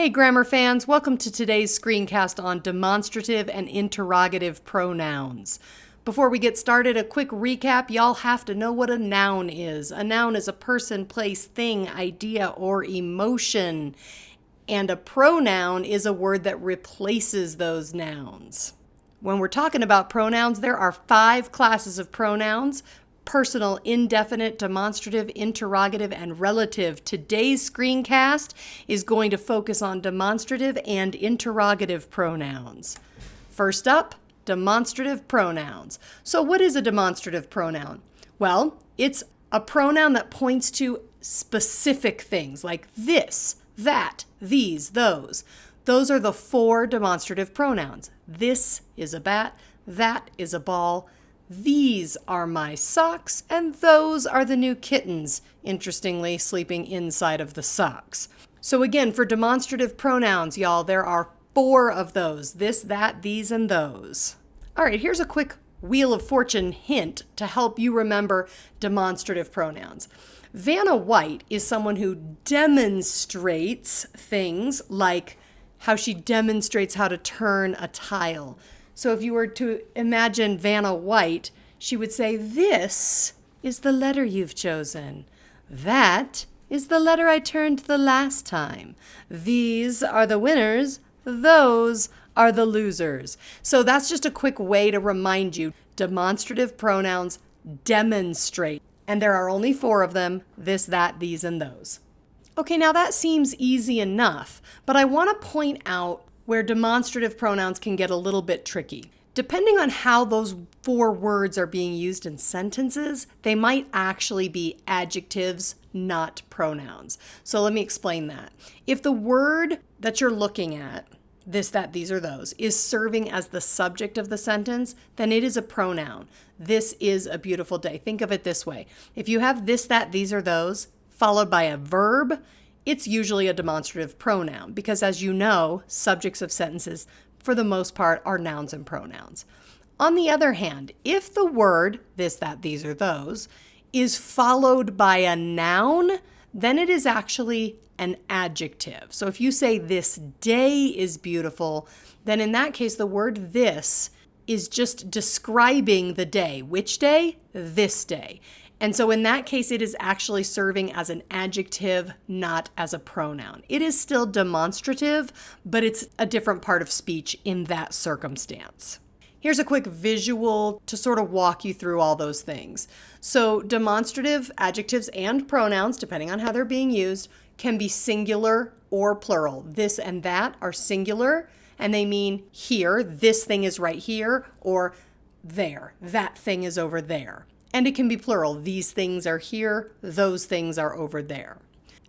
Hey grammar fans, welcome to today's screencast on demonstrative and interrogative pronouns. Before we get started, a quick recap. Y'all have to know what a noun is. A noun is a person, place, thing, idea, or emotion. And a pronoun is a word that replaces those nouns. When we're talking about pronouns, there are 5 classes of pronouns: personal, indefinite, demonstrative, interrogative, and relative. Today's screencast is going to focus on demonstrative and interrogative pronouns. First up, demonstrative pronouns. So what is a demonstrative pronoun? Well, it's a pronoun that points to specific things like this, that, these, those. Those are the 4 demonstrative pronouns. This is a bat, that is a ball, these are my socks, and those are the new kittens, interestingly sleeping inside of the socks. So again, for demonstrative pronouns, y'all, there are 4 of those: this, that, these, and those. All right, here's a quick Wheel of Fortune hint to help you remember demonstrative pronouns. Vanna White is someone who demonstrates things, like how she demonstrates how to turn a tile. So if you were to imagine Vanna White, she would say, "This is the letter you've chosen. That is the letter I turned the last time. These are the winners. Those are the losers." So that's just a quick way to remind you, demonstrative pronouns demonstrate. And there are only 4 of them: this, that, these, and those. Okay, now that seems easy enough, but I want to point out where demonstrative pronouns can get a little bit tricky. Depending on how those 4 words are being used in sentences, they might actually be adjectives, not pronouns. So let me explain that. If the word that you're looking at, this, that, these, or those, is serving as the subject of the sentence, then it is a pronoun. This is a beautiful day. Think of it this way. If you have this, that, these, or those, followed by a verb, it's usually a demonstrative pronoun because, as you know, subjects of sentences, for the most part, are nouns and pronouns. On the other hand, if the word, this, that, these, or those, is followed by a noun, then it is actually an adjective. So if you say this day is beautiful, then in that case, the word this is just describing the day. Which day? This day. And so in that case, it is actually serving as an adjective, not as a pronoun. It is still demonstrative, but it's a different part of speech in that circumstance. Here's a quick visual to sort of walk you through all those things. So demonstrative adjectives and pronouns, depending on how they're being used, can be singular or plural. This and that are singular, and they mean here, this thing is right here, or there, that thing is over there. And it can be plural. These things are here, those things are over there.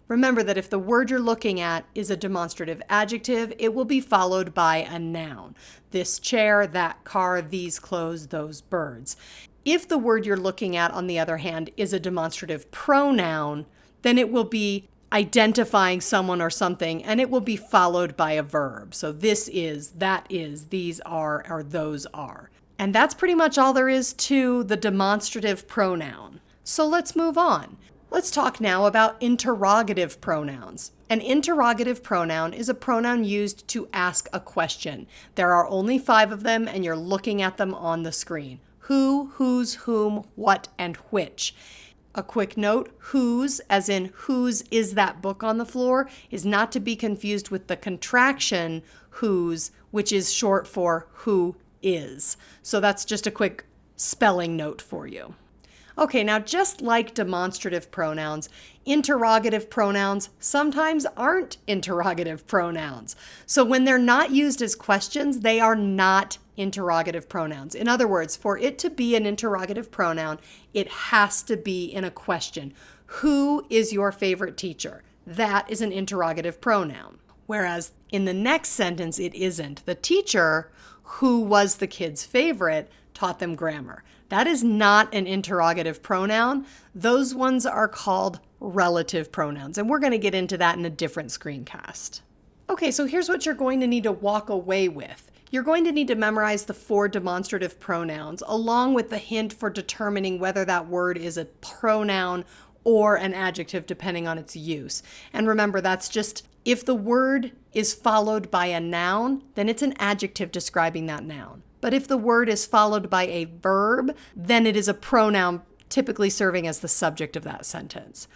Remember that if the word you're looking at is a demonstrative adjective, it will be followed by a noun. This chair, that car, these clothes, those birds. If the word you're looking at, on the other hand, is a demonstrative pronoun, then it will be identifying someone or something, and it will be followed by a verb. So this is, that is, these are, or those are. And that's pretty much all there is to the demonstrative pronoun. So let's move on. Let's talk now about interrogative pronouns. An interrogative pronoun is a pronoun used to ask a question. There are only 5 of them, and you're looking at them on the screen. Who, whose, whom, what, and which. A quick note, whose, as in whose is that book on the floor, is not to be confused with the contraction whose, which is short for who is. So that's just a quick spelling note for you. Okay, now just like demonstrative pronouns, interrogative pronouns sometimes aren't interrogative pronouns. So when they're not used as questions, they are not interrogative pronouns. In other words, for it to be an interrogative pronoun, it has to be in a question. Who is your favorite teacher? That is an interrogative pronoun. Whereas in the next sentence, it isn't. The teacher, who was the kid's favorite, taught them grammar. That is not an interrogative pronoun. Those ones are called relative pronouns, and we're going to get into that in a different screencast. Okay, so here's what you're going to need to walk away with. You're going to need to memorize the 4 demonstrative pronouns, along with the hint for determining whether that word is a pronoun or an adjective depending on its use. And remember, that's just If the word is followed by a noun, then it's an adjective describing that noun. But if the word is followed by a verb, then it is a pronoun typically serving as the subject of that sentence.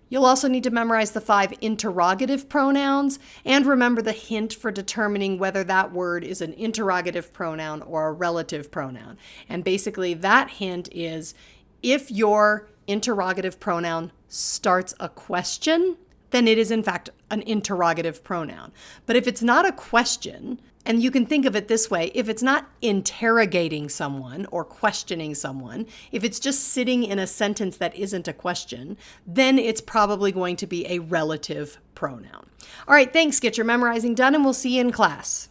You'll also need to memorize the 5 interrogative pronouns and remember the hint for determining whether that word is an interrogative pronoun or a relative pronoun. And basically that hint is if your interrogative pronoun starts a question, then it is in fact an interrogative pronoun. But if it's not a question, and you can think of it this way, if it's not interrogating someone or questioning someone, if it's just sitting in a sentence that isn't a question, then it's probably going to be a relative pronoun. All right, thanks. Get your memorizing done, and we'll see you in class.